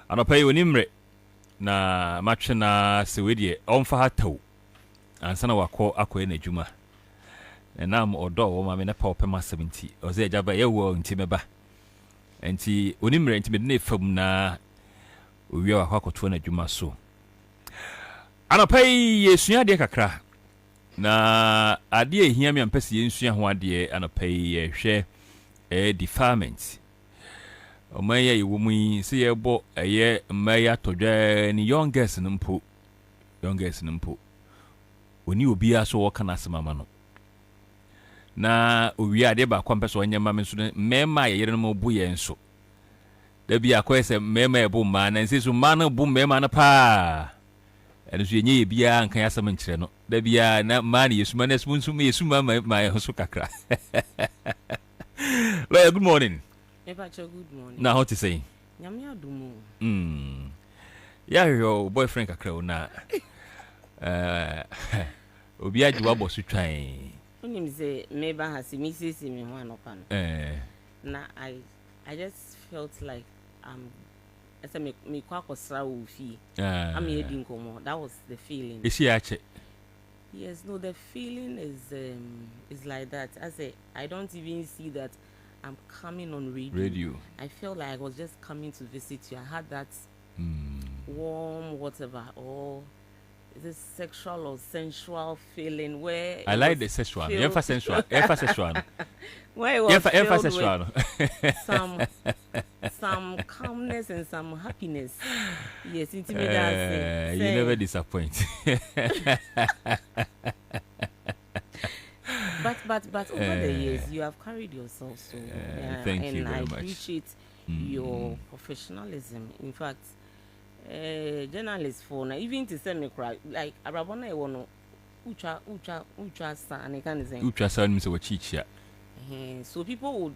Anɔpa yi onimre na matwe na sewedie ɔmfa hataw ansa na wakɔ akɔyɛ n'adwuma ɛnam ɔdɔ wɔ ma me na pa ɔpɛma 70 ɔsɛ agya ba yɛwɔ nti mɛba nti onimre nti mede ne fam na owia wakɔ akɔtoa n'adwuma so anɔpa yi yɛsua adeɛ kakra na adeɛ ehia me ampɛ sɛ yɛnsua ho adeɛ anɔpa yi yɛhwɛ defilement Omaya wumi see a bo a year Maya Toja ni youngest numpo. When you be a so walk an asamano. Na we are there by compass when your mamma student, Mema Yermo Buya and so. There be a question, Mema boom man, and says, Mana boom, Mema pa. And as you need be a Kayasaman Treno, there be a not money, is manes moon to me, Suma, my Hosukakra. Well, good morning. Good morning. Now, how to say? Yamia Dumo. Yeah, your boyfriend Kakro na. Obia Juabo to try. Only say, maybe has a missus in one open. Now, I just felt like as I make quack or slow fee. I'm here didn't come on. That was the feeling. Is she actually? Yes, no, the feeling is like that. I don't even see that. I'm coming on radio. I felt like I was just coming to visit you. I had that warm whatever, or this sexual or sensual feeling where I like the sexual. Sensual. Where it was filled sensual. With some calmness and some happiness. Yes, intimidation. You never disappoint. But over the years, you have carried yourself so. Thank you very much. And I appreciate your professionalism. In fact, journalists for now, even to send me cry like Arabona, I want to ucha sa and I can't say ucha sa means what chicha. So people would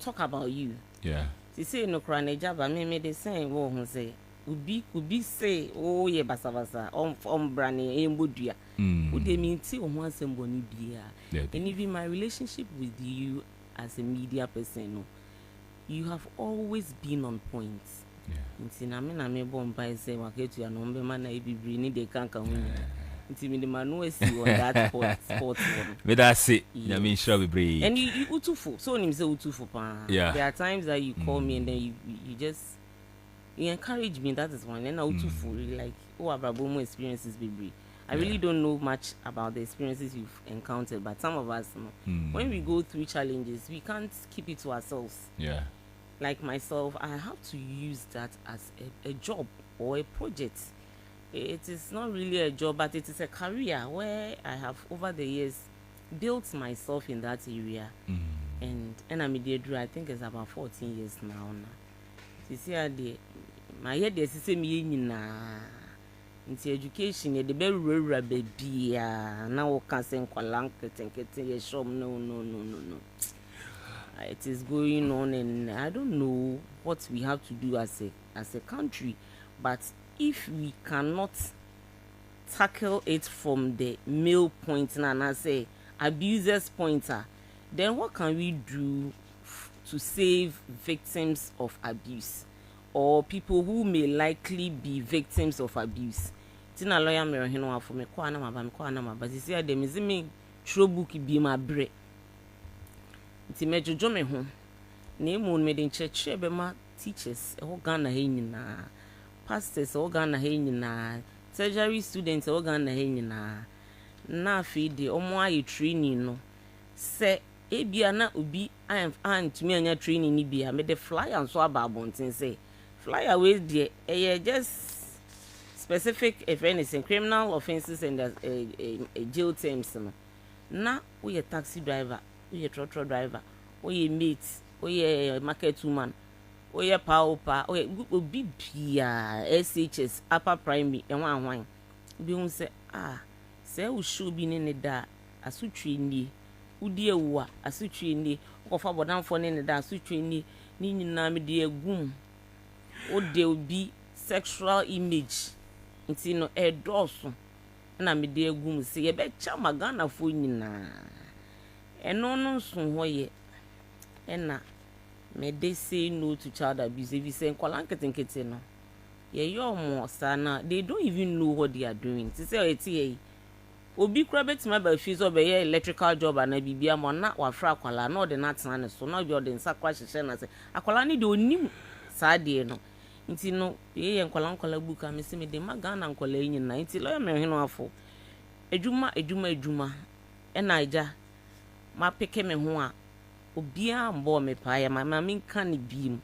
talk about you. Yeah. They say no cry Java. Me they say what say. Could be say oh yeah basa brani embodia. Would they mean see on one somebody and even my relationship with you as a media person, you have always been on point. I mean born by say what get you a number man I be bringing they can't come in the man who see on that sport but that's it. I mean sure we breathe. And you utufu so name say utufu pa. There are times that you call me and then you just you encourage me. That is one. And now too fully like Abrabomo experiences baby. I really don't know much about the experiences you've encountered, but some of us when we go through challenges, we can't keep it to ourselves. Yeah. Like myself, I have to use that as a job or a project. It is not really a job, but it is a career where I have over the years built myself in that area. And I'm I think it's about 14 years now. You see, my head is the same into education, the very rare baby. Now, can't say no. It is going on, and I don't know what we have to do as a country. But if we cannot tackle it from the male point, and I say abusers pointer, then what can we do to save victims of abuse or people who may likely be victims of abuse? Tina lawyer me Ohenewaa Afful me kwa na maba but see dem is me throw book bi ma bre nti me jojo me ho na emu me den church be ma teachers e ho Ghana he nyina pastors e ho Ghana he nyina tertiary students e ho Ghana he nyina na afi de omo aye training no se ebia na obi am to me anya training ni bia me the flyer and so ababontin say flyer we there just specific if anything criminal offenses and a jail terms na we a taxi driver, we a trotro driver, we a mate, we a market woman, we a power we obi bia SHS upper primary and one bi won say say we should be in da asutwe ni udi ewa asutwe ni kofa bodanfo ne da asutwe ni nyina me de agum o de obi sexual image nti no edoso na me de agum se ye be cha magana fo nyina eno no nso hoye ena me de say no to child abuse if you say nkwala nketenkete no You're more sana. They don't even know what they are doing. To say it obi kura betima ba fi so be electrical job and bibia mo na wa fra akwala na ode na tena so na obi ode nsa kwa hyehyɛ na se akwala ni de onim saa de no nti no ye nkwala buka me se me de magana nkwala yin na nti lo me hweno afo adwuma ɛna agya ma peke me ho a obia mbɔ me pae ma me nka ne biem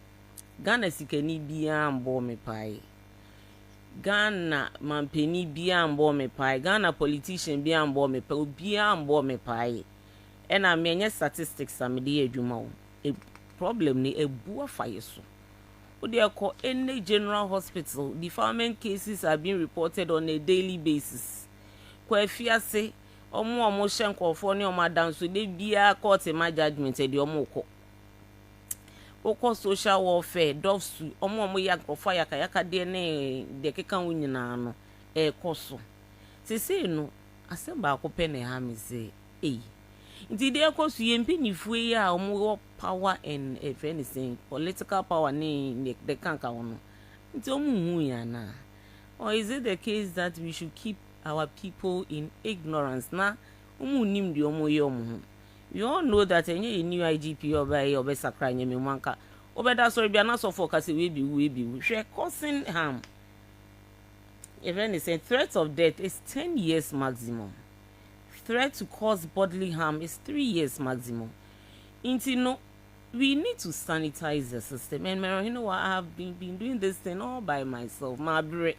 Ghana sikani bia mbɔ me pae Ghana mampeni bia mbɔ me pae Ghana politician bia mbɔ me pae obia mbɔ me pae ɛna me enye statistics am de adwuma wo e problem ni ebu afaye so odi ekɔ any general hospital defilement cases are being reported on a daily basis kwa afiase omo hye nkɔfo ne omo adanso de bia court ma judgment de omo kɔ oko social warfare dofsu omo ya nkɔfo yakayaka de ne de keka wo nyina no koso sese no asemba akopɛ ne ha me say nti de koso yempinifu ya omo power and if anything political power ne de kanka wono nti omo hu ya na or is it the case that we should keep our people in ignorance na omo nim de omo ye omo you all know that any new IGP oba sakra nyame manka obeda sorry bia na so for kase we bi hwe causing harm if anything threat of death is 10 years maximum threat to cause bodily harm is 3 years maximum into no we need to sanitize the system and you know what I have been doing this thing all by myself my bre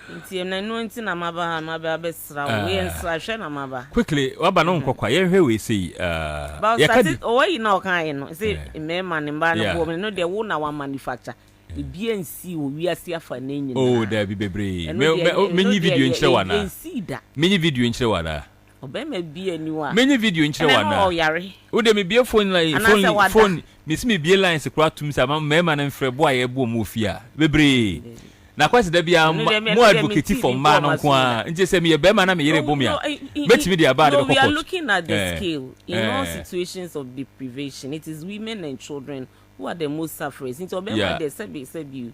into na no nti na maba besra we ensra na maba quickly waba no nkokwa ye hwe we say yakadi o we na o kan no say me man mba no bo no de wo na wa manufacture BNC o wiase afa na nyina oh da bi bebre menyi video nkyere wana menyi video nkyere wana obema bia ni wa menyi video nkyere wana o yare wo de me bia phone me si me bia lines kura tum sa me man mfrɛ bo aye bo mo fia bebre na kwese da bia mo advocate for man nko a nje se me be man na me yere bom ya betimi dia ba de we are looking at the scale in all situations of deprivation it is women and children who are the most sufferers into obema they said you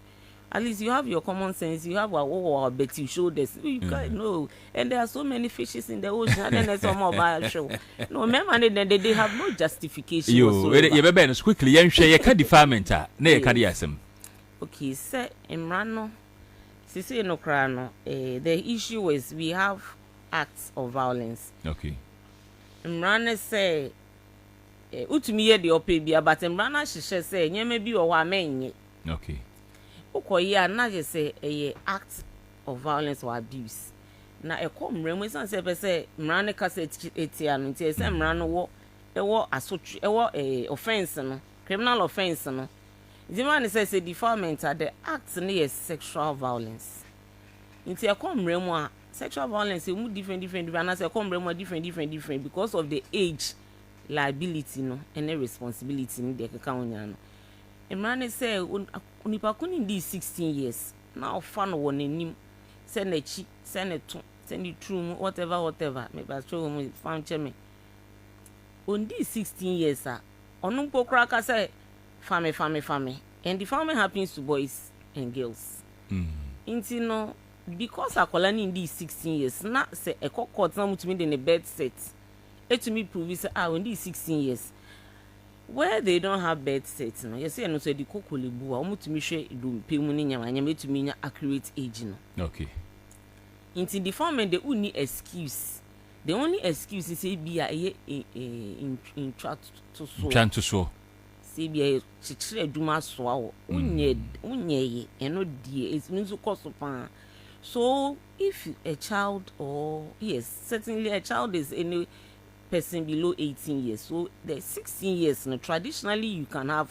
at least you have your common sense you have our bet you show this you can't know and there are so many fishes in the ocean and then some mobile show no remember they have no justification you be ben quickly yen hwe ye ka defilement na ye ka de asem okay say emrano sisi no kra no the issue is we have acts of violence okay emrano say utumi ye de ope bia but emrano hyehyɛ say nyema bi wo wa menye okay okoye na je say act of violence or abuse na ekomremu san say be say mrane kasa etia no nti say mrane wo asotwe offense no criminal offense no the man say defilement are the act near sexual violence nti ekomremu a sexual violence mu different and say ekomremu different because of the age liability no and the responsibility ni de keka wonya no emrane say unipa kuni di 16 years now fan won anim say na chi say na to say ni true whatever me ba show me fan cheme on di 16 years onu pokra ka say family and the family happens to boys and girls inti no because akola ni di 16 years na say ekokot na mutumi de ne bed set etumi prove say on di 16 years where they don't have bed sets no you say no so the kokolebu a omutumi hwe do pemu ni nyama etumi nya accurate age no okay into the form and the only excuse the only excuse is say bia in chat to so say bia chichire aduma so awo unye ye eno die it means cost pan so if a child or yes certainly a child is any person below 18 years so the 16 years no traditionally you can have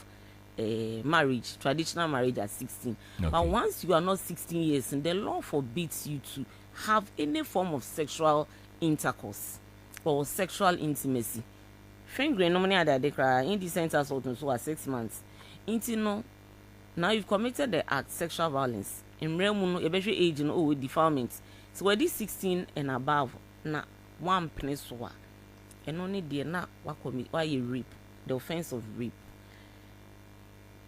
marriage traditional marriage at 16 okay. But once you are not 16 years and the law forbids you to have any form of sexual intercourse or sexual intimacy fingering no money at the cry indecent assault so at 6 months into no now you've committed the act sexual violence in realm no ebehwe age no defilement so where this 16 and above na one peninsula and only there na why you rape the offense of rape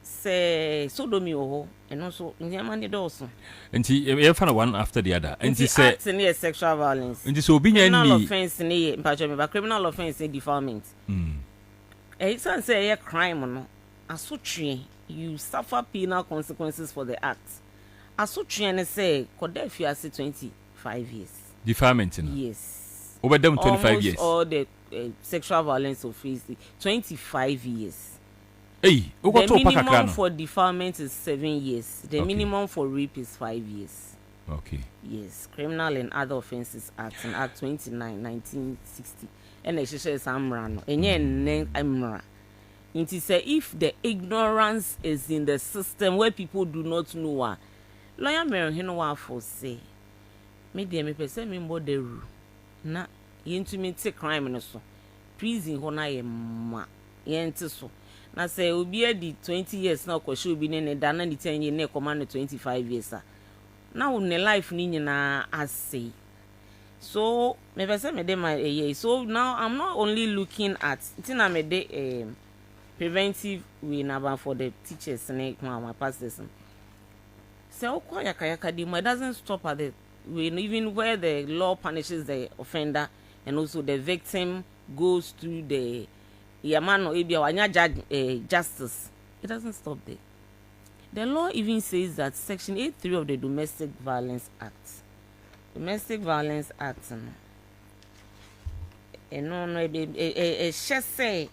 say sodomy or and also in the money also. And you found one after the other. And she said sexual violence. And this will be criminal offense in a criminal offense in defilement. It's say a crime no. Asutri, you suffer penal consequences for the act. Asutri and say Kodefia say 25 years. Defilement. Yes. Over them 25 years. All the sexual violence offense 25 years. Hey, the minimum for defilement is 7 years. The minimum for rape is 5 years. Okay. Yes, Criminal and Other Offences Act, Act 29, 1960. And it says Amran. And Amra. It is if the ignorance is in the system where people do not know. Lawyer Ohenewaa Afful say, me dey me person me model na intimate crime no so. Prison ho na ye ma. Yente so. Na say obi edi 20 years na kwahye obi ne da na ni 10 years na command 25 years a. Na wo ne life ni nyina ase. So me person me dey my so now I'm not only looking at tina me dey preventive way na for the teachers and my pastors. So it doesn't stop at the even where the law punishes the offender and also the victim goes through the justice. It doesn't stop there. The law even says that Section 8.3 of the Domestic Violence Act. Domestic Violence Act. Say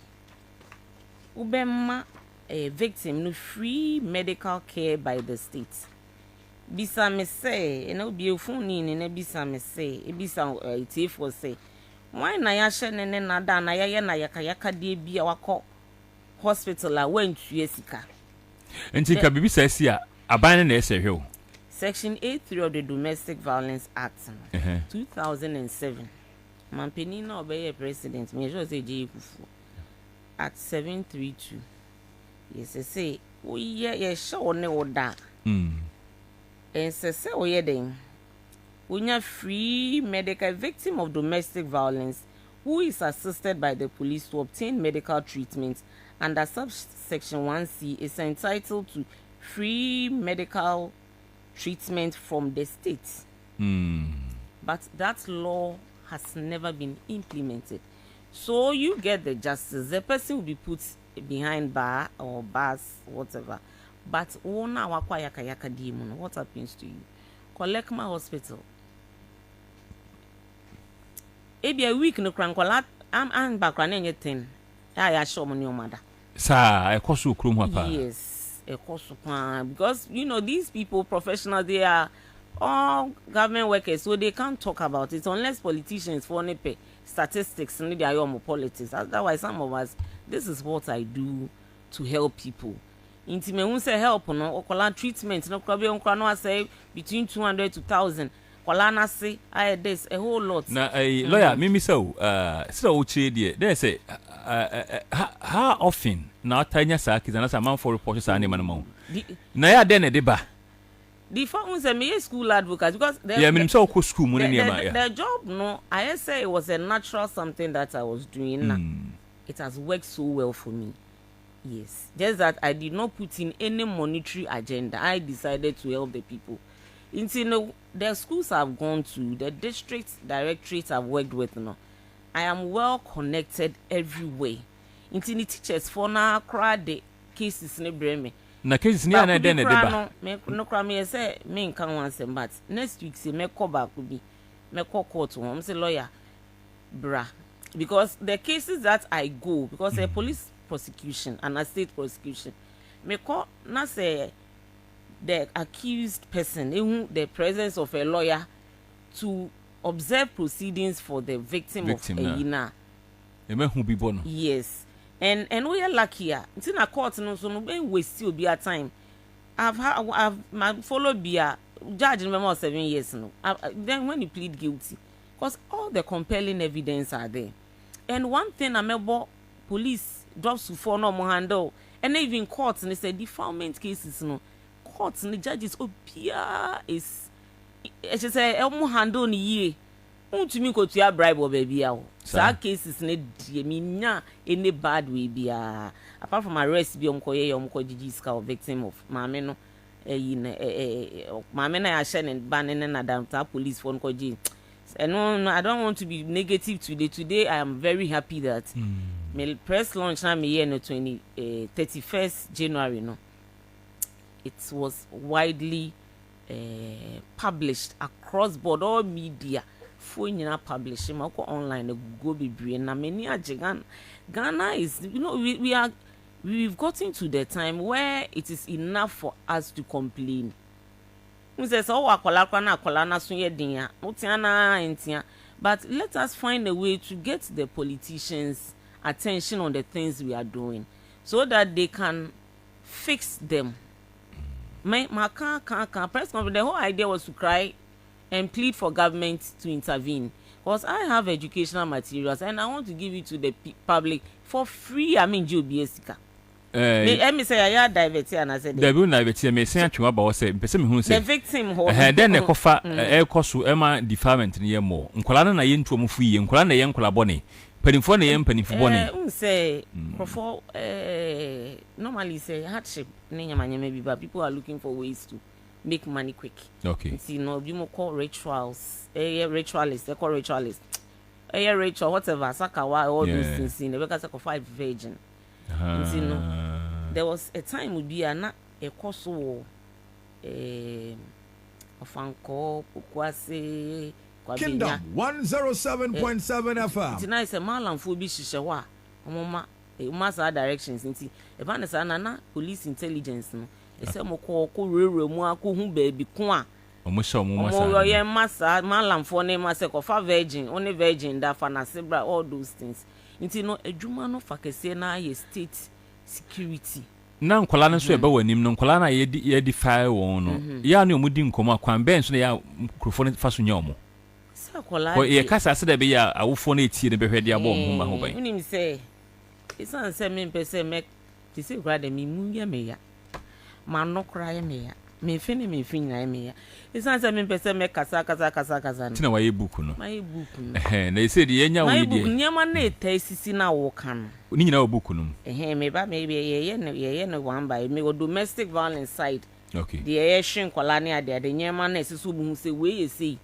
Ubema a victim no free medical care by the state. Bisa me say, and no be phone in a bisa me say, a bisa it for say. Why na ya she ne na da na ya na yaka de bi a wako hospital a went yesika. Enti ka bibi say sia aban na ese hwe. Section 8.3 of the Domestic Violence Act 2007. Mampeni na obey president me just say J Kufu. At 732. Yes, I say, oh, yeah, sure, no, that. And say, oh, yeah, then. When you're free medical victim of domestic violence who is assisted by the police to obtain medical treatment under subsection 1C is entitled to free medical treatment from the state. But that law has never been implemented. So you get the justice. The person will be put behind bar or bars, whatever. But what happens to you? Collect my hospital. Maybe a week no crank. I'm back on anything. I show money your mother. Sir, I cost you yes, because you know these people professionals, they are all government workers, so they can't talk about it unless politicians for any pay. Statistics and the politics. That's why some of us, this is what I do to help people. Intimate won't say help no or treatment no probably say between 200 to 1,000. Kolana say I this a whole lot. Now a lawyer, Mimi so uchi they say how often now tanya sakis and as a man for reporters and man. Na ya den deba. The phone say me school advocate because school the job no I say it was a natural something that I was doing. It has worked so well for me. Yes, just that I did not put in any monetary agenda. I decided to help the people. Into the schools I've gone to, the district directorates I've worked with, I am well connected everywhere. Into the teachers for now, crowd the cases in Breme. Na cases ni ana den deba. No cry me say me nkan wan but next week say me call back be me call court one say lawyer bra because the cases that I go because a police prosecution and a state prosecution me call na say the accused person in the presence of a lawyer to observe proceedings for the victim of a yina. Yes. And we are lucky. It's in a court no so no we still be a time. I've followed be a judge remember 7 years no. Then when you plead guilty, because all the compelling evidence are there. And one thing I remember police drops to for no more handle and even courts and they say defilement cases no. Courts and the judges obia is just say elmo handle ni ye to me go to your bribe or baby. Some cases need me any bad way be apart from arrest be unko Gigi victim of mameno mamena I share and banning and Adam police phone call G. And no, I don't want to be negative today. Today I am very happy that my press launch na me here no 31st January no. It was widely published across board all media. Phone you publish him online go be brain na many Ghana is we've gotten to the time where it is enough for us to complain. We say so akwala na so ye din ya otiana entia, but let us find a way to get the politicians attention on the things we are doing so that they can fix them. My press conference, the whole idea was to cry and plead for government to intervene, because I have educational materials and I want to give it to the public for free. I mean, GBSika. Me say I divert and I said the bill divert me say atwa about say person me hu say the victim ho then e kofa e koso e ma deferment ne mo nkola na ye ntuo mo fu ye nkola na ye nkola bone panifo na ye panifo bone say for normally say hardship ne nyamanya bi, but people are looking for ways to make money quick. Okay. You know, you mo call rituals, ritualist, they call ritualist, ritual, whatever, sakawa, all those things in the because of 5 virgin. You know, there was a time would be a course of Fanko, Pukwase, Kingdom 107.7 FM. Tonight is a malam fubi shishawa, Mama, a master directions. If I understand, police intelligence. Ese mo ko rere mu akohu baby ko a omo masa malamfo ne masa ko fa virgin only virgin da fa na sebra all those things nti no adwuma no fa kese na ye state security na nkola no so ebe wanim no nkola na ye defy won no ya na omudi nkomo akwan ben so na ya microphone fa so nya omo se kola ye kasa se da be ya awofo na etie ne behwede abo omo ma ho ban unim se isan se me pese me ti se grade mi mu ya me ya man no cry me ya me fini na me ya isan se me pese me kasa tina wa ye book no my book no na e say de ye nya wo ye de nyama na etasisi na wo kan ni nyina wo book no me ba me ye no one by me go domestic violence side. Okay. The action kolani ade the nyama na esisu bu say we ye say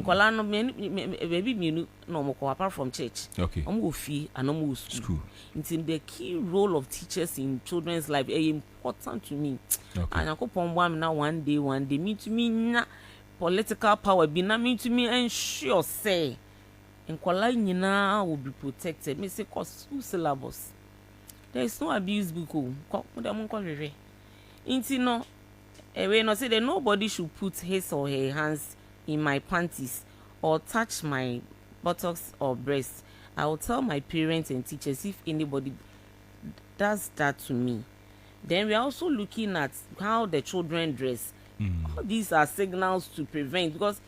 kola no baby me no mo ko apart from church. Okay. Go fie and go school. It's the key role of teachers in children's life is important to me. Okay. And I go pon na one day me to me na political power be na me to me ensure say in kola nyina will be protected. Me say cause school syllabus. There is no abuse book ko dem ko rere. Inti no we no say that nobody should put his or her hands in my panties or touch my buttocks or breasts. I will tell my parents and teachers if anybody does that to me. Then we are also looking at how the children dress. All these are signals to prevent, because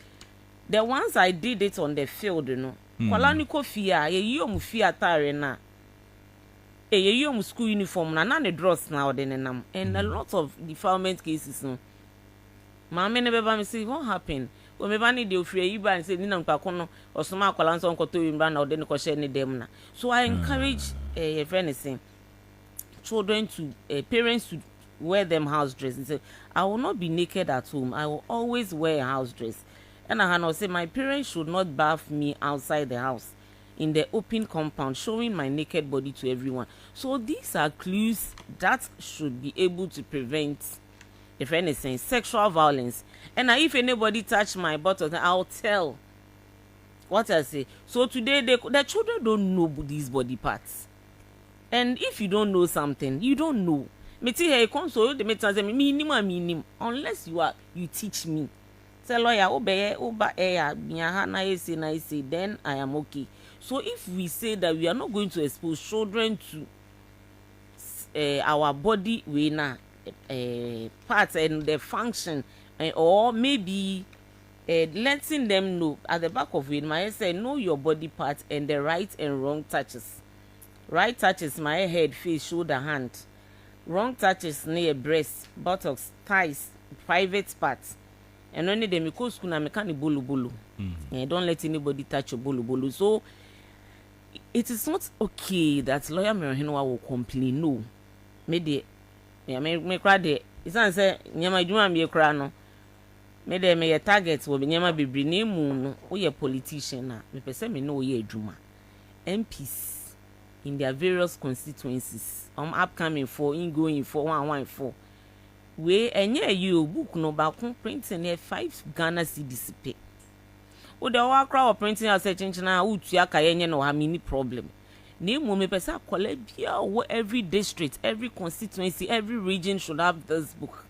the ones I did it on the field, you know. Kwala ko fia, ye yom fia tare na. Ye yom school uniform na the dross now then and a lot of defilement cases no. Mama never me say what happened. When me bani dey ofre yiba and say ni na nkwa no osoma akwala nso nkoto yimba na ode ne ko share ne dem na. So I encourage children to parents to wear them house dress and say I will not be naked at home. I will always wear a house dress. And I know say my parents should not bath me outside the house in the open compound, showing my naked body to everyone. So these are clues that should be able to prevent, if anything, sexual violence. And if anybody touch my buttock, I'll tell what I say. So today, the children don't know these body parts. And if you don't know something, you don't know. Me see here, console the metas minimum, unless you teach me. Say lawyer, obey, na say, then I am okay. So if we say that we are not going to expose children to our body parts and the function, or maybe letting them know at the back of it, my say know your body parts and the right and wrong touches. Right touches my head, face, shoulder, hand. Wrong touches near breast, buttocks, thighs, private parts. and only them me go school na me can bolo bolo. Don't let anybody touch your bolo bolo. So it is not okay that lawyer Ohenewaa will complain. No, me cry de. It's not say nyama juma me cry no. Me de me target will be nyama be name no. We a politician na. Me person me no ye juma. MPs in their various constituencies. Upcoming for ingoing for 114. We enye you book no back printing here 5 Ghana cedis pay. O the wa crowd printing as a change na utua kayenye no ha mini problem. Name me pesa collect bia every district, every constituency, every region should have this book.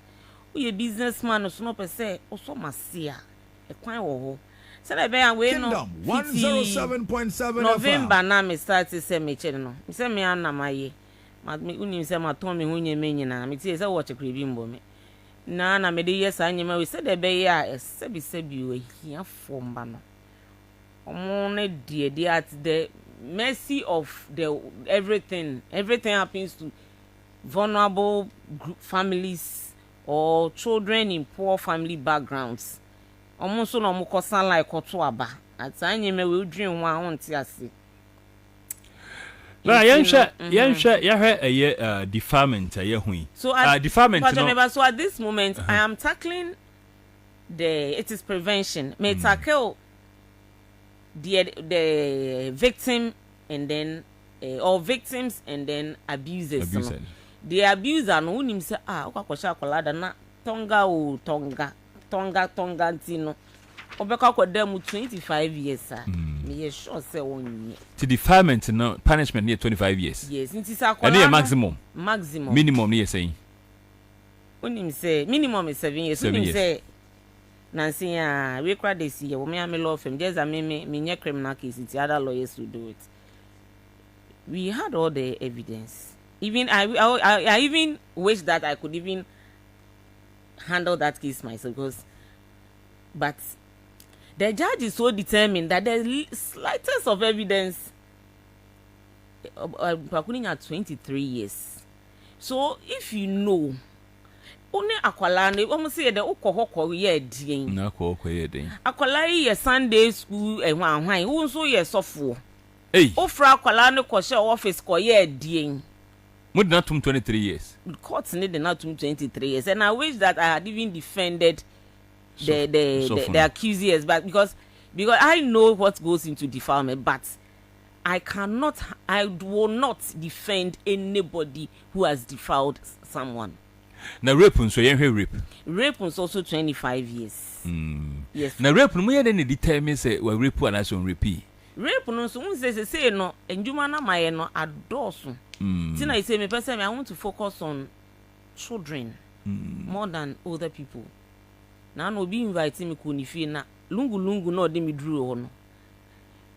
We a businessman so no pesa also masia. E kwan wo ho. Say na be we no 107.7 November na me start say me che no. Me say me anamaye. Ma me unim say ma ton me ho nyeme nyina. Me tie say wo chekrebi mbo me. Na me de yes anyema we say de be ya sebi we hia fomba no. Omo na de at the mercy of the everything happens to vulnerable families or children in poor family backgrounds. Omo so no mo kosan like oto aba. At anyema we dream one won ti ase. Na yensha deferment hui. So deferment no. So at this moment I am tackling it is prevention. May tackle the victim and then or victims and then abusers. No. The abuser no unim say okakosha akolada na tonga ntino. Obeka kwa dem 25 years sir. Me sure say one. To deferment no punishment near 25 years. Yes, nti sa kwa. And maximum. Minimum near saying. Unim say minimum is 7 years. Unim say Nancy we cry this year. We am law firm. There's a me criminal case. It's other lawyers who do it. We had all the evidence. Even I even wish that I could even handle that case myself but the judge is so determined that the slightest of evidence at 23 years. So if you know only akwalane almost say the okohoko ye din na okohoko ye din akwalai ye Sunday school hwan who so ye sofo ofra akwalane ko she office ko ye din would not 23 years. Courts need not 23 years, and I wish that I had even defended the accusers, but because I know what goes into defilement, but I will not defend anybody who has defiled someone. Now rape so rape. Rape is also 25 years. Yes. Now rape no more than determine say we rape and as on repeat. Rape no so say no enjuma na maye no adoso. Tina I say me person I want to focus on children more than other people. Na no be invite me ko ni fie na lungu na ode me duru ho no.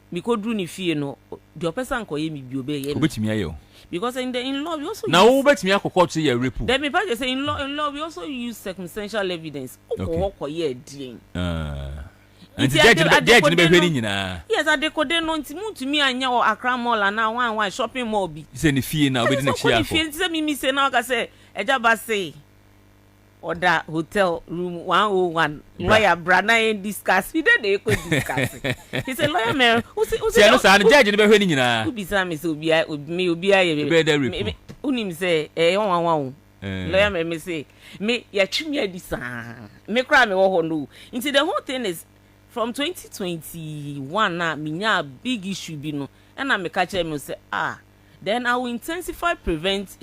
Me ko duru ni fie no the person ko ye me bi obe ye. Obetimi ayo. Because in law we also now obetimi akoko to ye rape. Then me pa say in law we also use circumstantial evidence. Okoko ye din. And the judge ni be hwani nyina. Yes, I decode no ntimi anya o Accra Mall na one shopping mall bi. Say ni fie na obedi na chia for. Say me say na ka say eja ba say order hotel room 101 lawyer brana in discuss we dey go discuss. He say lawyer man who say no say the judge ni be hwani nyina. Who be say me say obi aye be there report. Unim say 111 lawyer man me say me ya twimi adi sa me kra me wo ho no. Into the whole thing is from 2021 na minya big issue bi no and I make catch me say then I will intensify prevention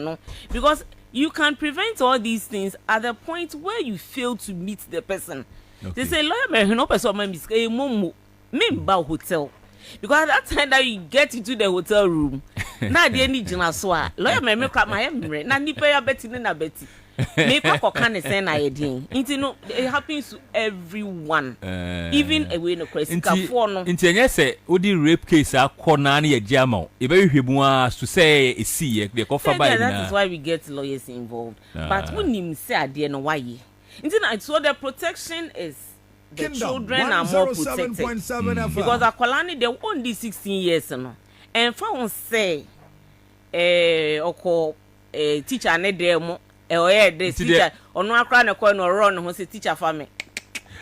no because you can prevent all these things at the point where you fail to meet the person. Okay. They say lawyer me no person me momo me ba hotel because at that time that you get into the hotel room na dey ni jina so lawyer me cry my emre na nipa ya beti na beti me kwa can say na yedin nti no it happens to everyone even away no crazy ka for no nti enye say odi rape case akona na ye giama e be hwebu a to say e see ye ko fa by na that is why we get lawyers involved but when him say ade no why nti na so the protection is the Kingdom, children are more protected because akwalani they own the 16 years no and for one say oko teacher ne dem oh yeah this teacher ono akra na kwa no run ho say teacher fa me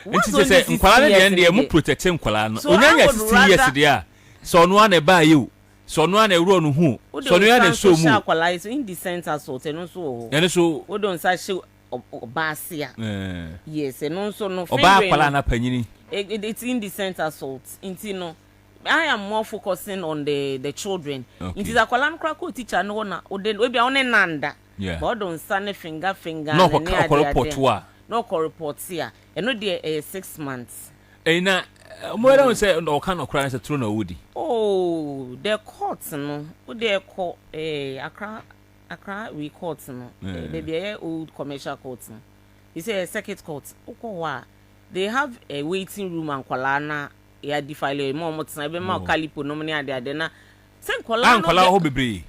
nti say nkwala na de mu protect nkwala no onyanya 16 years dia so ono ana ba you so ono ana ewuro no hu so no ya na so mu akwala is indecent assault eno so eno so we don sa she obasia yes eno so no oba akwala na panyini it's indecent assault inti no I am more focusing on the children. It is a kwalan krako teacher no na oden we bia one nanda. But don sane finger no report wa. No report here. E no dey 6 months. Na mo don say no kan no kran say true na wudi. Oh, the court no. We dey call Accra we court no. Baby old commercial court no. You say circuit court. Okowa. They have a waiting room and kwalana ya defile mo motna be ma kalipo no mni ade na se nkola ho bebre.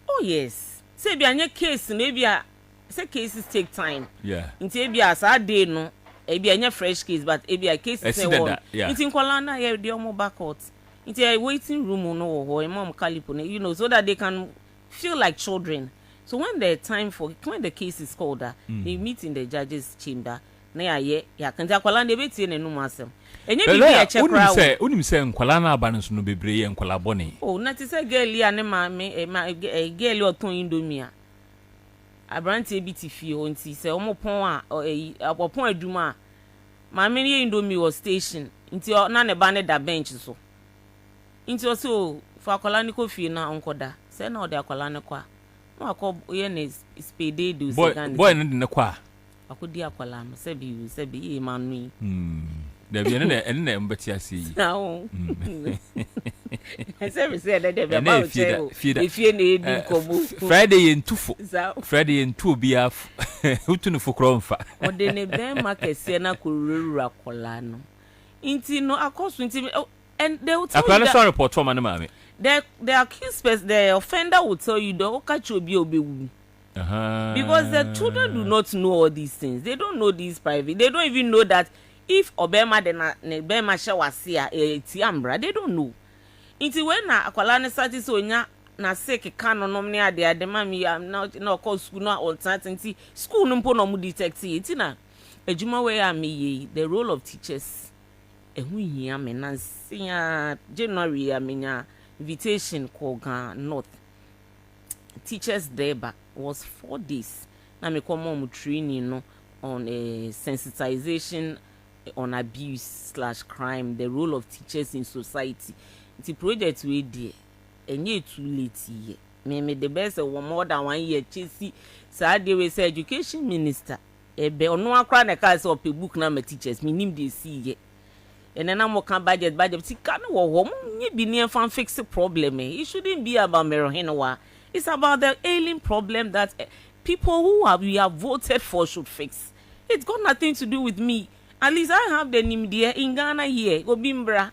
Oh yes, se bia anya case na bia se cases take time. Yeah, nti bia sa day no e bia anya fresh case but e bia case say one nti nkola na ya de omo back out nti a waiting room no ho e mom kalipo no, you know, so that they can feel like children. So when the case is called, they meet in the judge's chamber. Na ya kan akwala na betie na num asem enye bibi e chekra wo unim se nkwala na aba no bebre ye nkwala bone oh na ti se girl ya ne ma girl oton indomia abrantie bi ti fie o nti se omopon a opon aduma ma me ye indomie wo station nti na ne ba ne da bench so nti o so fa akwala ni ko fie na onkoda se na o de akwala ne kwa no akọ ye ne spade do se kan boy ne kwa akodi akwala no sebi e manu da bi ene na mbati asi now sebi say that be about if you need kobu Friday entufo Friday entu obi af utunu fukro mfa o de ne be makese na koruru akwala no inti no akoso inti and they will tell you that report to man mama the accused person, the offender will tell you the catch obi obewu. Because the children do not know all these things. They don't know these private. They don't even know that if Obama de Bema shawasia tiambra, they don't know. Inti when na akwala ne sati so nya na sick kan no me ade mami am na call school no alternative school no mpo no mu detect it na adwuma we am ye the role of teachers ehu hia me na sia January amenya invitation Koga North teachers day back was 4 days. Na me come on training no on a sensitization on abuse/crime, the role of teachers in society. The project we did, enye too late here. Me the best more than 1 year chesi. So they we say education minister. Ebe ono akra na ka say ope book na my teachers. Me nim dey see here. And then I'm working budget. See, can you be near fan fix the problem? It shouldn't be about Ohenewaa. It's about the ailing problem that people we have voted for should fix. It's got nothing to do with me. At least I have the name there in Ghana here. Obimbra,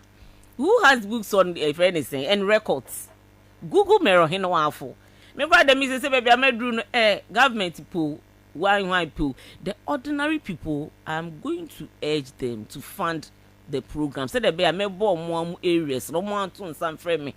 who has books on if anything and records. Google Ohenewaa Afful. My brother, Mrs. Baby, I made government pool. Why pool? The ordinary people, I'm going to urge them to fund the program. Say that I may more areas. No more to some frame.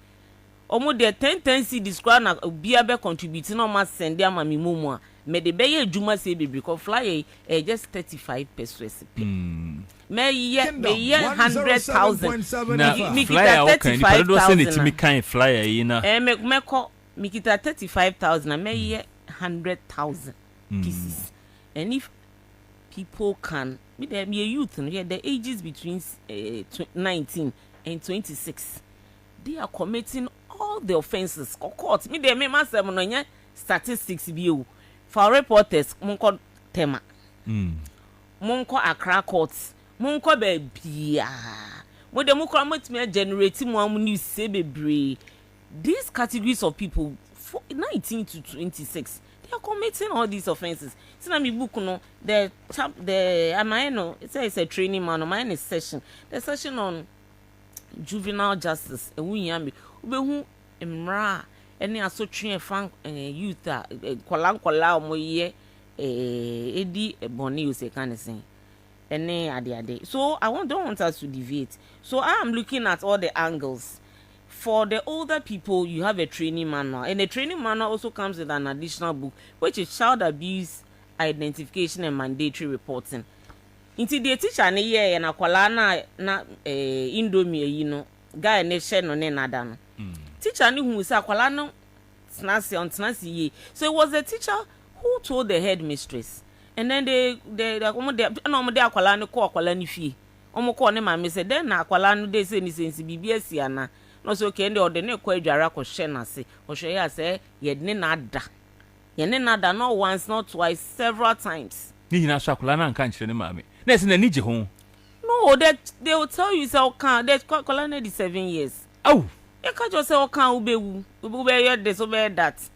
Omo de 10 describe na bia be contribute no ma send am mi mumu a me de be ye adwuma se bebre ko fly just 35 pesos me ye 100,000 na mi kita 35,000 mi kan flyer yi na me ko mi kita 35,000 me ye 100,000 pieces. And if people can with them youth the ages between 19 and 26, they are committing all the offenses. Court me dey me myself no nya statistics bi o for reporters monko tema monko Accra court monko be bia mo dem ko amatimi generate mo am news say bebre. These categories of people 19 to 26, they are committing all these offenses. See na me book no the amano it says it's a training man mine is session the session on juvenile justice ewunya me obehu emra ene asotwe fan youth kwala omoye edi boni you say can say ene ade. So don't want us to deviate. So I am looking at all the angles. For the older people, you have a training manual, and the training manual also comes with an additional book, which is child abuse identification and mandatory reporting. Inti the teacher ne ye na kwala na indomie yi no guy ne hye no ne nada no. Teacher ne hu say kwala no tenasi ye. So it was the teacher who told the headmistress. And then they akwala no call akwala ni fie. Omo call ne mama say then na akwala no dey say ni sense bibia si ana. No so okay ndi ode ne kwa adwara ko hye na se. O hye ya say ye ne nada. Ye ne nada not once not twice several times. Ni hina so akwala na nka nkyere ne mama. Na ese na ni je ho. No, they will tell you say okay, that akwala na di 7 years. Oh. You can't just say okay ubewu. Ube this ube that.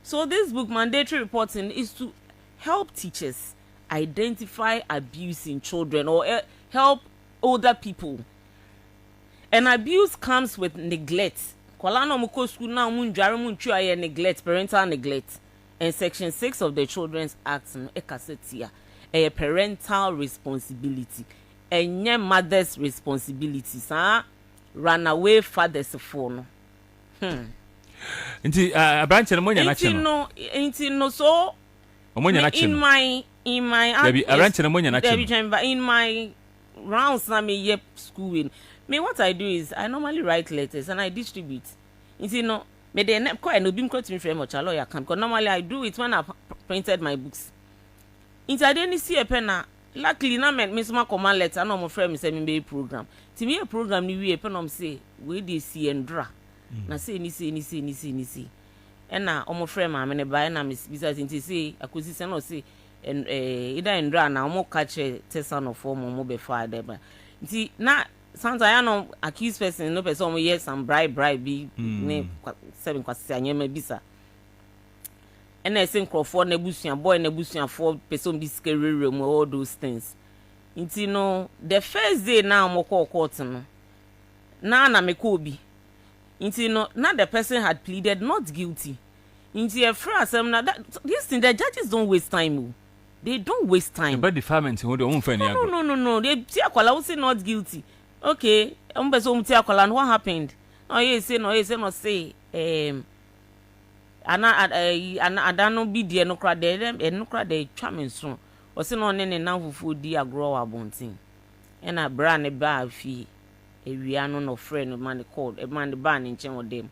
So this book mandatory reporting is to help teachers identify abuse in children or help older people. And abuse comes with neglect. Kwalano muko school na munjare munchu aye neglect, parental neglect. And section 6 of the Children's Act ekasetia a parental responsibility. Enye mother's responsibilities, runaway fathers for no. Inti branch na monya na cheno. Inti no so in my Debbie, in my rounds na me yep schooling. Me what I do is I normally write letters and I distribute. You know, me dey quite no bim quote me frame or lawyer can because normally I do it when I printed my books. I didn't see a pen. Luckily na me some command letter no mo frame me say me be program. Ti me a program ni we pen say we dey see and dra. Na say ni see. And na omo frame am ne buy na me bisa tinti say akosi say no say and either in dra na omo catch tesa no form omo be fa there ba. Nti na sometimes I know accused person no person omo yes some bribe be ne 7 kwase anyema bisa. And I think for nebusian boy nebusian for person be scary room all those things. Nti no the first day now omo call court no. Na me ko bi. Inti no, now the person had pleaded not guilty. Inti a phrase, this thing, the judges don't waste time. They don't waste time. But defilement, no. They say not guilty. Okay, what happened? Oh, yes, say, I don't be dear no crowd there, and no crowd they charming soon. Or say no, now food dear grow a bonting. And I brand a bar fee. We are no friend of man called a man the ban in chain of them.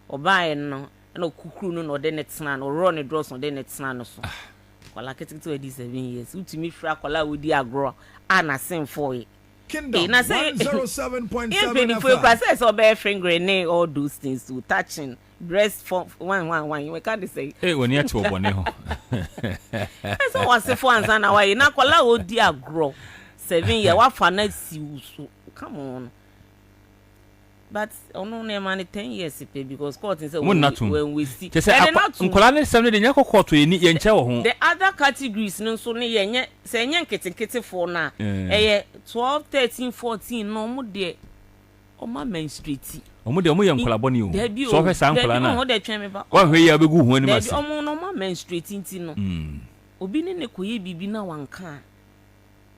Or buy no cuckoo no then it's none or run a dross on then it's none or so. Well, I get to 7 years. Who to me fracola with the agro and I sing for it. Kingdom 107.7 if you process or bear finger all those things to touching breast for one you can't say hey when you to one so was the fans and away na kwala o di agro 7 years what fan see so come on. But only money 10 years because court is when we see the other categories no so ne yenye say yenye nkete for na 12 13 14 no mo de o ma menstruate omo de omo ye nkolabo ni o so fe san nkola na wa hwe ya begu hu ani masi omo no ma menstruate nti no obi ne koye bibi na wanka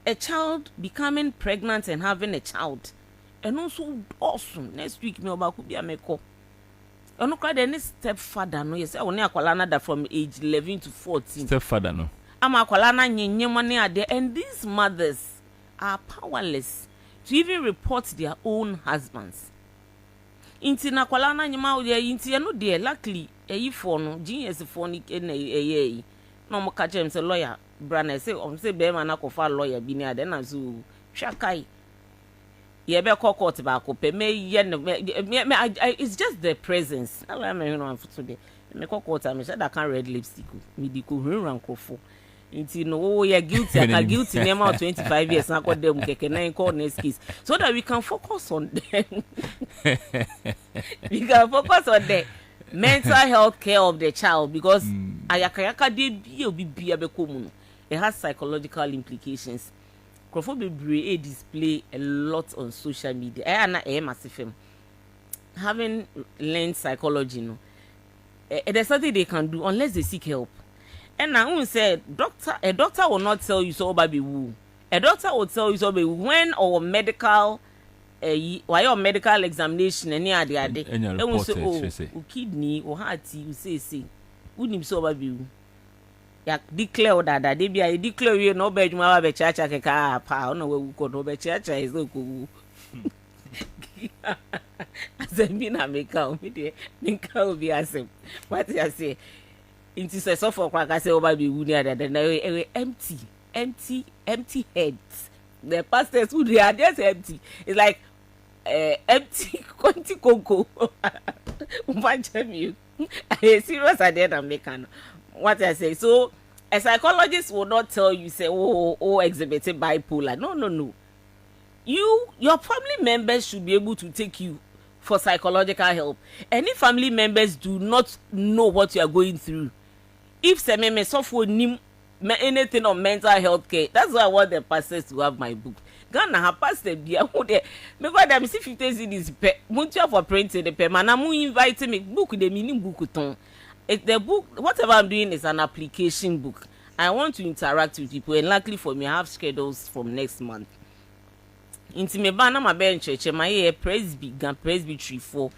a child becoming pregnant and having a child. And also awesome next week me oba ku bia me ko ono kra de ne stepfather no yes e woni akwala na da from age 11 to 14 stepfather no ama akwala na nyenyema ne ade and these mothers are powerless to even report their own husbands inti na akwala na nyema o de inti no de luckily eyifo no genius for ni na eyi no mo ka chem say lawyer brana say o say be ma na ko fa lawyer bi ni ade na so hwakai ye be court ba ko pe me ye no it's just the presence I mean for today me court am say that can red lipstick me di ko hurun rankofo nti no ye guilty aka guilty name out 25 years na ko dem keke na call next case so that we can focus on them we can focus on the mental health care of the child because ayakayaka dey bi obi bia be ko mu no it has psychological implications. Be display a lot on social media. Massive. Having learned psychology, no, there's something they can do unless they seek help. And now, said, a doctor will not tell you so baby woo. A doctor will tell you so baby when or medical, why your medical examination any other day. And we say, oh, kidney or heart, you say, wouldn't so baby woo. ya declare that they be I declare you no be adwuma ba chacha keka pa no we ko no be chacha is ko asem na meka o me de nka obi asem what you say into say so for kwaka say over be wu near the empty heads. The pastors who they are just empty. It's like empty quanti cocoa. Serious at the end American. What I say. So a psychologist will not tell you say exhibiting bipolar. No. Your family members should be able to take you for psychological help. Any family members do not know what you are going through. If me suffer anything on mental health care, that's why I want the pastors to have my book. Ghana have pastor be who there. Me go them see 50 CDs pe. Muntia for printing the pe. Man, I'm inviting me book the meaning book ton. The book, whatever I'm doing is an application book. I want to interact with people, and luckily for me, I have schedules from next month. Into me ban my bench church, my presbytery for.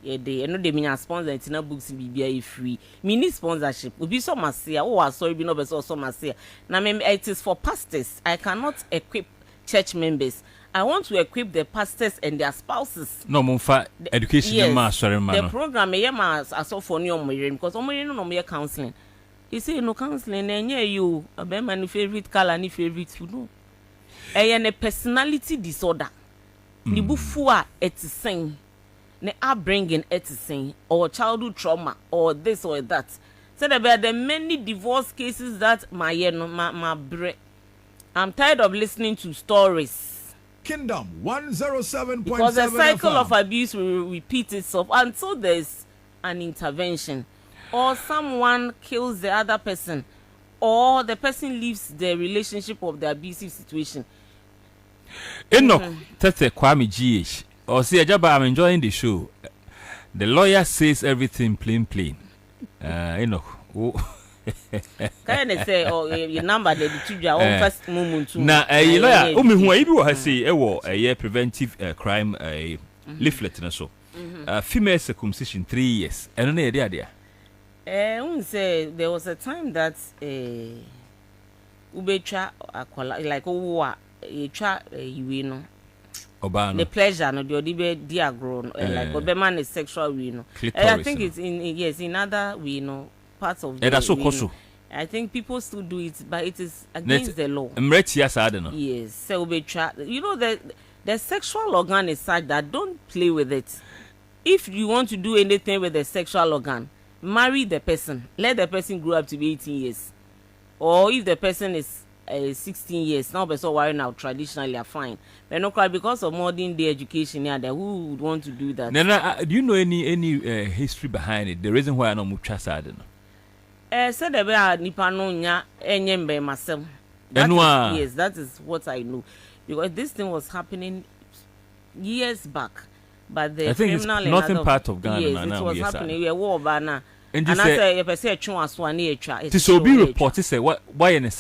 Yeah, they know they mean a sponsor and tina books be free. Mini sponsorship will be so massive. Oh, sorry, be no be so massive. Now, it is for pastors. I cannot equip church members. I want to equip the pastors and their spouses. No, Monfa education. Yes, the program I saw for new because no more counseling. You say no counseling, and you a man favorite color and favorite food. No, a personality disorder. The bufua it's saying. Ne upbringing etting or childhood trauma or this or that. So there are the many divorce cases that my I'm tired of listening to stories. Kingdom 107.7 because the cycle of abuse will repeat itself until there's an intervention or someone kills the other person or the person leaves the relationship of the abusive situation. Enoch, that's a Kwame GH. Or see, I'm enjoying the show. The lawyer says everything plain. You know. Can I say, your number, the two first moment. Now, a lawyer, who has a preventive crime leaflet and so. Female circumcision 3 years. And only idea. Say there was a time that Ubecha like you know. Obano. The pleasure no the be diagrown like Obeman is sexual we know. I think it's in other we know parts of the that's so I think people still do it but it is against the law. Yes, so you know the sexual organ is such that don't play with it. If you want to do anything with the sexual organ, marry the person. Let the person grow up to be 18 years. Or if the person is 16 years now, but so why now traditionally are fine. But no, because of modern day education here, who would want to do that? Nana, do you know any history behind it? The reason why I know much sad. Said the way nipa no nya enyembe myself. Yes, that is what I know because this thing was happening years back. But the I think it's nothing part of Ghana. Yes, it was happening. We war banner. And I say if I say it's so be reported say why in a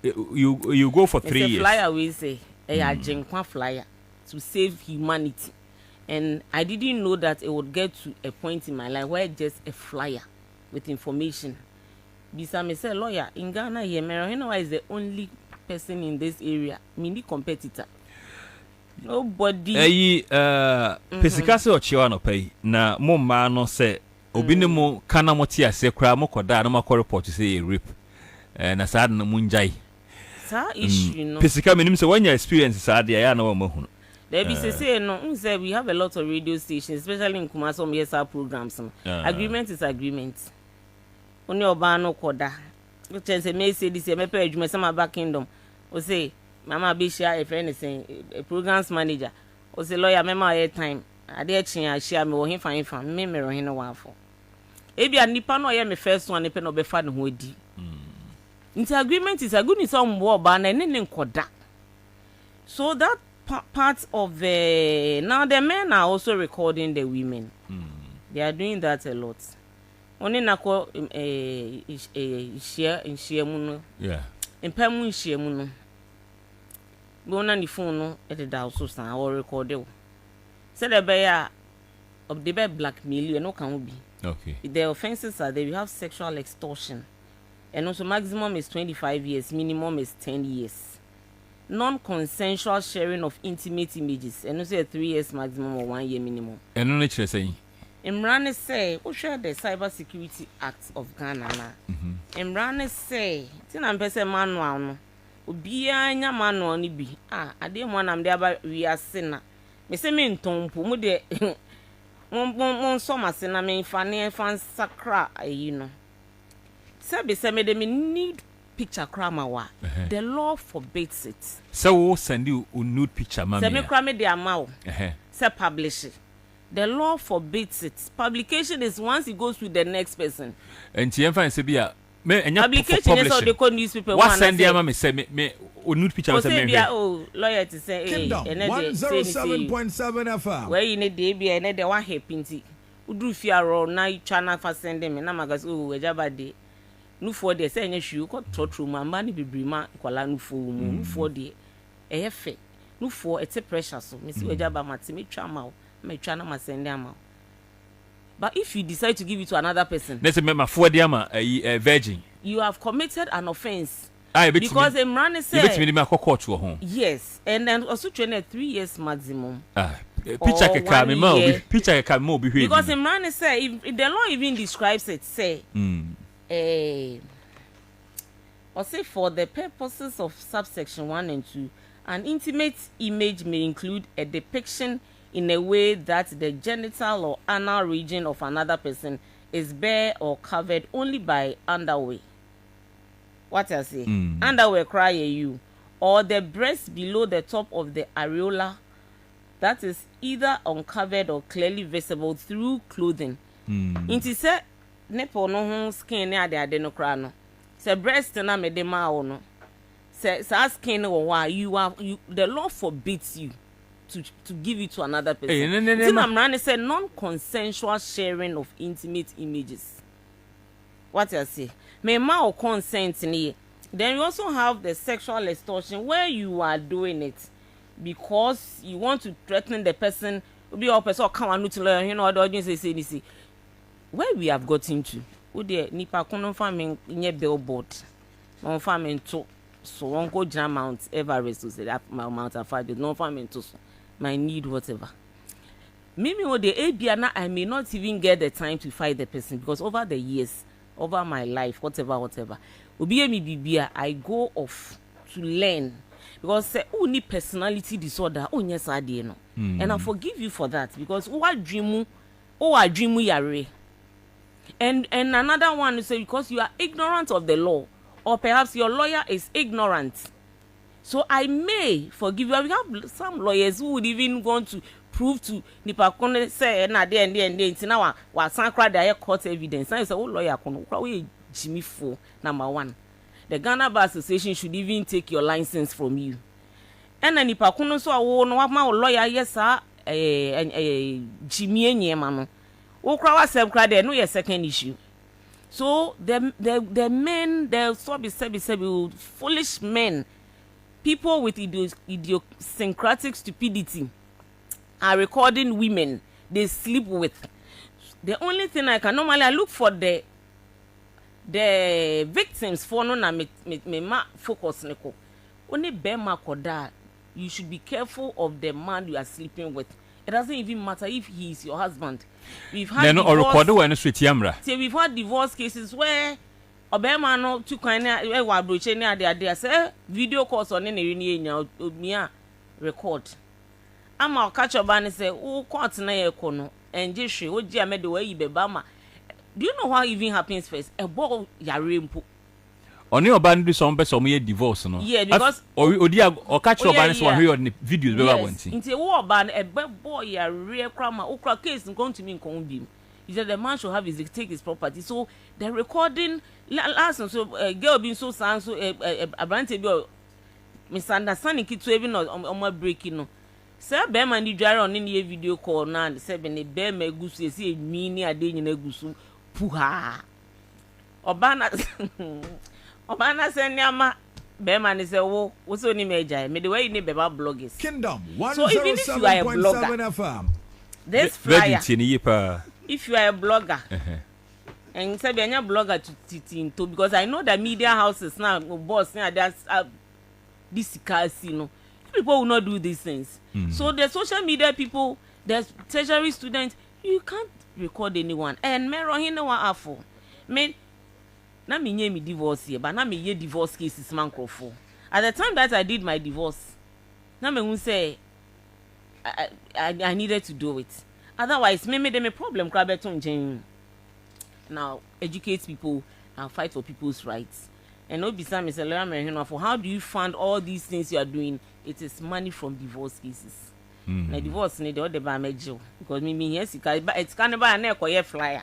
you go for 3 years. Flyer we say a genkwa flyer to save humanity, and I didn't know that it would get to a point in my life where just a flyer with information. Bisa me say lawyer in Ghana here, Ohenewaa is the only person in this area, mini competitor. Nobody. Pesikase ochiwa no pay na mo ma no say obi ne mo kana mo ti ase kra mo koda na mo report say rape na sad na munjai. Issue no. Pesika menim say when your experience sad ya na wo mahunu. There be say no, say we have a lot of radio stations, especially in Kumasi MSR programs. Agreement is agreement. Only oba no koda. You can say me say this me pay adwuma sama back kingdom. O say mama be share a friend saying a programs manager. O say lawyer mema air time. Ade chia share me wo himfa me Ohenewaa Afful. Ebi anipa no ye me first one nipa no be fa ne ho adi. Into agreement is a good in some war ban and then koda. So that part of the now the men are also recording the women. They are doing that a lot. Only nako share muno. Yeah. In Pamun share muno. Go on the phone no at the house or record it. Said the bear of the blackmail you know can be. Okay. The offenses are there. We have sexual extortion. and also maximum is 25 years, minimum is 10 years. Non-consensual sharing of intimate images, and also 3 years maximum or 1 year minimum. And no nature saying. Imran say, "We share the Cyber Security Act of Ghana na." Imran say, "Tina mpese manual no, obiya nya manual ni bi. Ade mo na mde aba wiase na. Me se me ntompo mu de mon so mase na me fane fan sakra ayi no. Se me de me need picture crama wa. The law forbids it. So send you a nude picture, ma'am. Se me crame de amao. Se publish it. The law forbids it. Publication is once it goes to the next person. And TM find Sabia. Publication is how they call newspaper. What send the me say me nude picture of me. Oh, lawyer to say, hey, 107.7 FM. where you need the be and the one happy. Udu fiaro na channel for send them na magas oh ejaba de. Nu for the say any shoe got true mama ni bibrima kwala nu for mu nu for de. Efe. Nu for ete pressure so. Me see ejaba mati me twa me twa na ma send am. But if you decide to give it to another person, let's say my for a virgin, you have committed an offense. Because a man said, yes, and then also train 3 years maximum. Picture can be because a man said, if the law even describes it, say, or say for the purposes of subsection 1 and 2, an intimate image may include a depiction in a way that the genital or anal region of another person is bare or covered only by underwear. What I say? Underwear cry you. Or the breast below the top of the areola that is either uncovered or clearly visible through clothing. Inti se nepo no skin ne ade no cry no. Se breast na me de ma o no. Se skin no wa you the law forbids you to give it to another person. I'm said non-consensual sharing of intimate images. What I say? May ma or consent in here. Then you also have the sexual extortion where you are doing it because you want to threaten the person. Be all person come and to learn. You know the audience say. Where we have gotten to? Who there? Nipa kono farming in billboard. Non farming to so on go jam Mount Everest to say that Mount Afadi. Non farming to. My need whatever. Maybe with the ABN, I may not even get the time to fight the person because over the years, over my life, whatever. I go off to learn because say only personality disorder. Oh yes, I did no, and I forgive you for that because I dream yare. And another one is say because you are ignorant of the law, or perhaps your lawyer is ignorant. So I may forgive you. We have some lawyers who would even want to prove to Nipa Kone say na there and now wa sankra there court evidence. Now you say oh lawyer kono we Jimmy for number 1. The Ghana Bar Association should even take your license from you. And then Nipa Kone so wo no ma lawyer yes sir Jimmy enyema no. Wo kra wa sem kra there no your second issue. So the men there so be foolish men. People with idiosyncratic stupidity are recording women they sleep with. The only thing I can normally look for the victims for no na me focus neko. Only bema koda. You should be careful of the man you are sleeping with. It doesn't even matter if he is your husband. We've had we've had divorce cases where Obema no tu kan na e wa broche ni ade say video calls on any nya omia record. Ama o catch oba ni say o court na ye ko no enje hwe o ji amede wa yi beba ma. Do you know what even happens first? A boy yare mpo. Oni oba ndu so mbe so mo divorce no. Yeah, because odi o catch oba ni so wa hwe on videos beba wanti. Nti wo oba na e boy yare kra ma okra case nko ntimi nko bi. He said the man should have take his property. So the recording last so girl being so sound so abrante bi misunderstanding kitu even on my breaking no. Say be man di dware on ni video call na say be ne be ma gusu esi enwi ni ade nyina gusu puha. Obana say nyama be man say wo so ni meja me the way ni be ba bloggers. Kingdom 107.7 so even if you are a blogger, FM. This flyer. If If you are a blogger, and say be a blogger to because I know that media houses now boss now there's this casino. People will not do these things. So the social media people, the tertiary students, you can't record anyone. And me Ohenewaa Afful, me na me nye me divorce here, but na me ye divorce cases man for. At the time that I did my divorce, na me won't say I needed to do it. Otherwise, me dem a problem crab beton now educate people and fight for people's rights. And no beside me say Ohenewaa Afful, how do you fund all these things you are doing? It is money from divorce cases. Na divorce need the other by major because me yes it's kind of an echo flyer.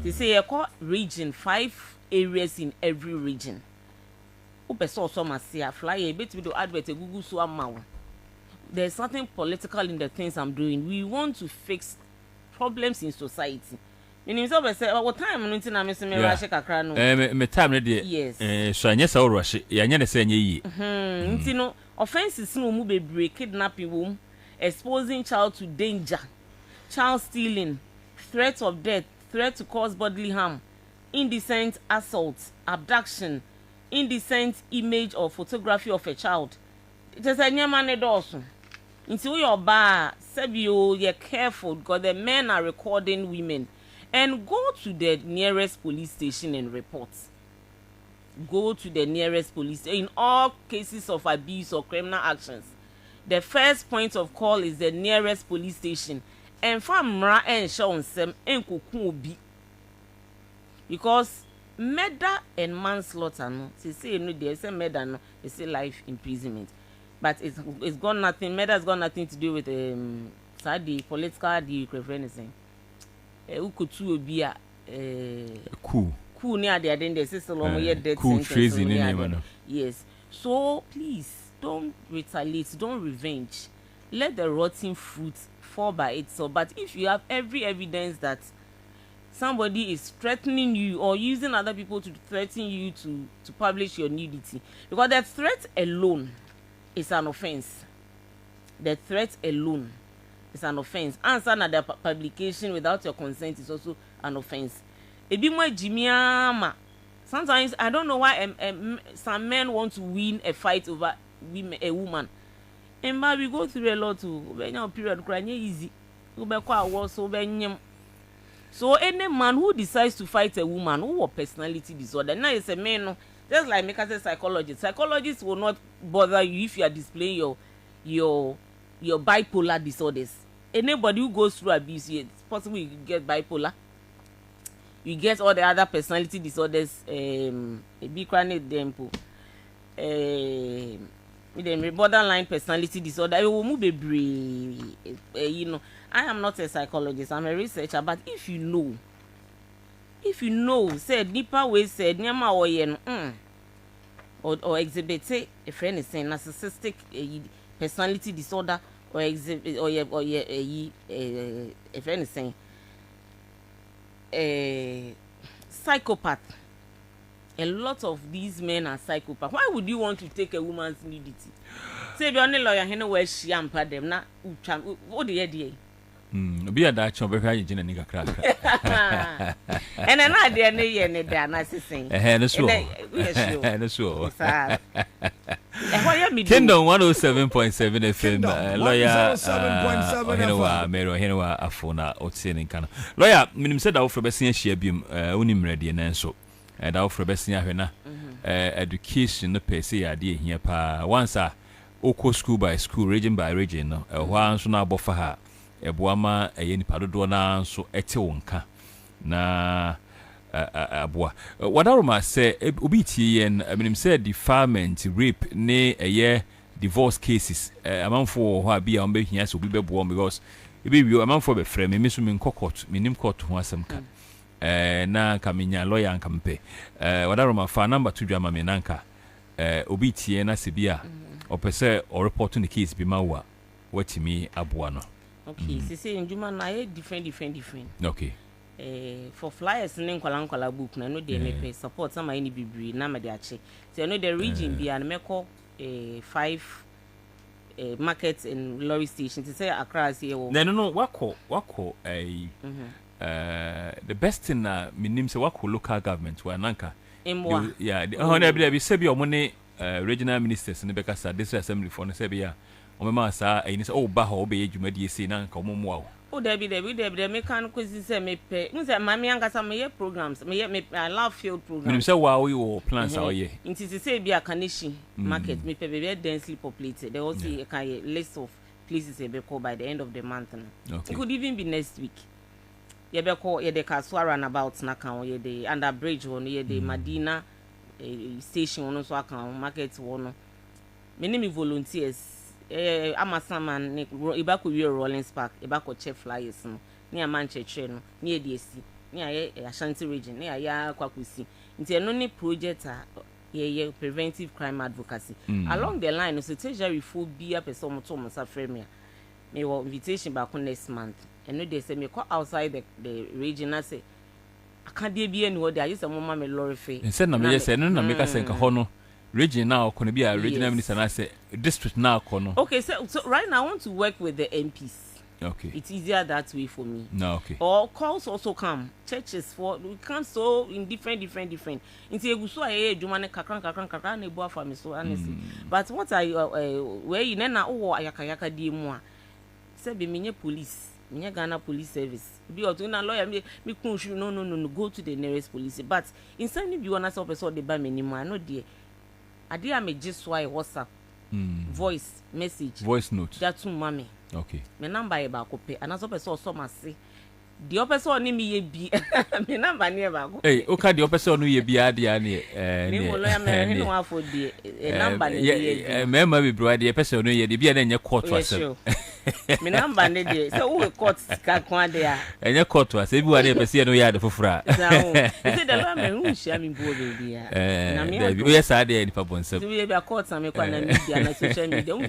They say a region 5 areas in every region. Ope so must say a flyer bit with the advert Google so amount. There's something political in the things I'm doing. We want to fix problems in society. Meaning so say what time no na me say me rush kakra no. Me time no dey. Yes. So anya say rush. Ya nya dey say anya yi. Nti no offenses no mu bebre kidnapping wom, exposing child to danger, child stealing, threat of death, threat to cause bodily harm, indecent assault, abduction, indecent image or photography of a child. It is a nyama also. Until you're bad, you're careful because the men are recording women. And go to the nearest police station and report. Go to the nearest police in all cases of abuse or criminal actions. The first point of call is the nearest police station. And from Mra and Shawn Sem and Kukubi. Because murder and manslaughter, no, they say no, they say murder, no, they say life imprisonment. But it's got nothing, murder has got nothing to do with the political, the preference. Ukutu obi a cool near the then the sister lomo ye death cool trees in name. Yes, so please don't retaliate, don't revenge, let the rotten fruit fall by itself. But if you have every evidence that somebody is threatening you or using other people to threaten you to publish your nudity, because the threat alone is an offense. The threat alone is an offense. Answer na the publication without your consent is also an offense. Ebi mo jimiama. Sometimes I don't know why some men want to win a fight over a woman. And we go through a lot too. Period crying easy. So any man who decides to fight a woman who has personality disorder, now it's a man. No, just like make us a psychologist. Psychologists will not bother you if you are displaying your bipolar disorders. Anybody who goes through abuse, it's possible you get bipolar. You get all the other personality disorders. A big chronic dempo. Borderline personality disorder. You will move a brain. You know, I am not a psychologist. I'm a researcher. But if you know, said Nipa way said Nyama or exhibit a friend is saying narcissistic personality disorder. Or exhibit or a friend is saying psychopath. A lot of these men are psychopaths. Why would you want to take a woman's nudity? Say the only lawyer here where she am pa them na what the idea? Be a Dutch over here in a crack. And an idea ne da na sing. And so Kingdom 107.7 FM lawyer Ohenewaa Afful na Otsene kana. Lawyer minim said that for besia hia bim unim ready na so. That for besia hwena education no per se ade hia pa. Once oko school by school, region by region no. Hwa nso na abofa ha. Ebuama eye nipa dodo na nso ete wonka na aboa wadaroma say obi tie yen minim say defilement rape ne eye divorce cases amanfo ho abia on be hia so obi bebo because ebi wi amanfo be frɛ me so min court minim court ho asem ka na kaminya lawyer anka mpe wadaroma fa number to dwama me nanka obi tie na se bia opese or report the case bi mawa watimi aboa no. Okay, say in Juma na different. Okay. For flyers in Nkwala book na no dey me support some any bibri na me dey ache. So no the region be and me call 5 markets and lorry stations to say Accra here. No wako the best thing na minim say wako local government wa nanka Imwa. yeah na be say be omone regional ministers ne beka sa district assembly for no say be ya omema sa ayi say oh ba ho be adwumadi ese nanka omomo awo oh debi me kan kwesi say me pe nse mami angasa me programs me I love field programs minim say wa wo plans awo ye nti say be Akanishi market me pe be densely populated they also a list of places they be called by the end of the month no. Okay. It could even be next week. You be call the Kaswa runabout na kan ye the under bridge one ye the Madina station one so kan market one. Many me volunteers amasaman ne ibako we Rollins Park ibako check flyers no near Manchester no near DSC near Ashanti region near ya kwakusi. Nti eno ni project yeah, preventive crime advocacy. Along the line, so treasury phobia person to must frame me invitation back on next month. And no they say me call outside the region I say I can't be anywhere there. I use a mama me lorry fee. And said no me say no make us say hono region now can be a regional minister and I say district now kono. Okay, so right now I want to work with the MPs. Okay. It's easier that way for me. No, okay. Or calls also come. Churches for we can so in different. Into you so I jumane kakran ne boa for me so honestly. But what I where you na ayaka di mo say be me police. Me Ghana police service. Be to na lawyer me kun no go to the nearest police. But instead if you wanna say person dey ba me ni mo no there. Ade am just why WhatsApp. Voice message. Voice note. That to mommy. Okay. Me number e ba ko pe anaso person so ma se the person ni me ye bi me number ni e ba ko hey o ka the person no ye bi ade ani ni mo lo ya me Ohenewaa Afful the number ni ye me ma be bro the person no ye the bi na nye court asem me number ni the so we court ka kwa de a enye court asem bi wa na person no ye ade fofora say the law me hu shia me bo be bia na me o ye sa de ni pa bonsam so we be court na me kwa na media na social media hu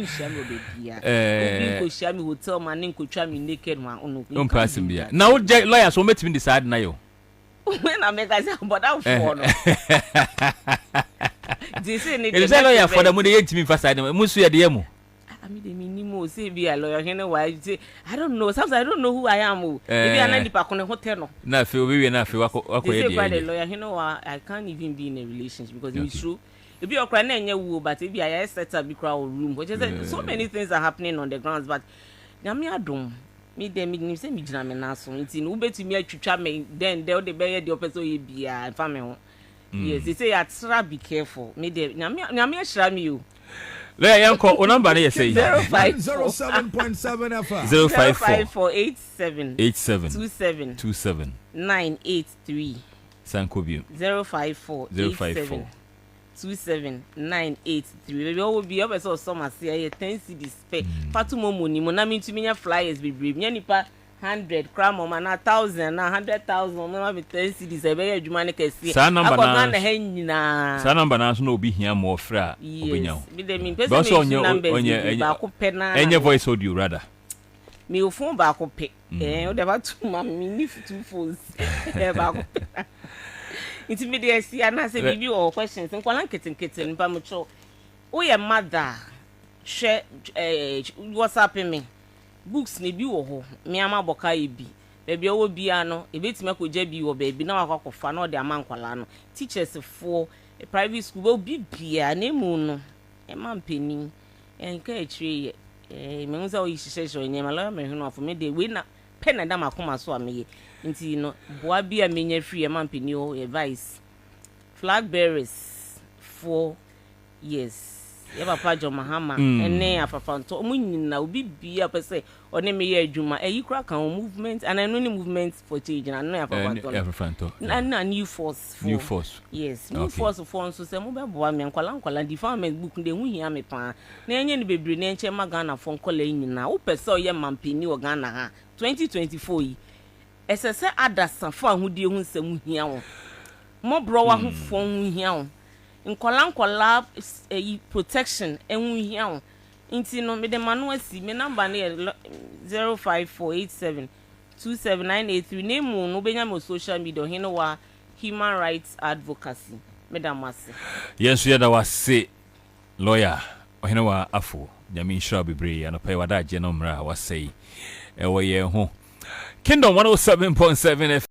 shia me be bia obi ko shia me hotel man nko twa me naked man ono Bia. Now lawyer so metimi decide na yo. When I make say but that for no. This is it. Say lawyer for the money yentimi fasade musu ye de mu. I mean the minimum say be a lawyer Ohenewaa say I don't know sometimes I don't know who I am. If you are not the hotel no. Na fe obi na fe wako ye de. The lawyer Ohenewaa I can't even be in a relationship because it's true. If you are crying na enye but if you are set up be crowd room which is so many things are happening on the grounds but nyame adom me dem me say me gina me na so nti no ubetumi atwitwa me then there the be the person ye bia fa me ho yes they say atra be careful me dem nyame ahira me you le yanko o number na ye say 07.7 FM 05487 983 Sankobio 054 27983 baby o bi o be so ma say 10 cedis pay fatumo money mo na me ntumi nya flyers bebre nya nipa 100 gram mo na 1000 na 100,000 mo na be 10 cedis e be adwuma ne kase akwa na ha nyina sa number na so na obi hia mo fra obenya ho bi de me person onye ba ko pe na enye voice audio rather me o phone ba ko pe o de ba tu ma me ni two phones ba ko pe intimidate ana say bibi or questions nkwala nketen npa mo cho o ye mother share WhatsApp me books ne bi wo ho me ama boka e bi baby o bi ano e betime akogya bi wo baby na wakwakofa na o de ama nkwala no teachers for private school o bi bia na mu no e ma mpeni enka etire me nza o yihihye onye mala me hunu afo me de we na pen na dama koma so ameye nti no boa bia menya free e ma mpeni o advice flag bearers 4 years ye papa Jo Mahama ene afafanto mu nyina obi bia pese one me ye adwuma eyi kura kan movement and I know ni movement for change na no afafanto na new force yes new force for so se mo be boa me nkwala defilement book de hu hia me pa na enye ni bebre na enche magana fo nkola nyina wo pese o ye mampeni o Ghana ha 2024 yi esese adasa fo ahudie hu nsem hia wo mo bro wa hu fo hu hia wo nkola protection enwu hia wo nti no me de manu asi me number na 05487279883 name no benya mo social media Ohenewaa Human Rights Advocacy Madam Mase yes ya da wase lawyer Ohenewaa Afful nyame nshira bebre anopai wada je no mra wasei ewo ye ho Kingdom 107.7 FM.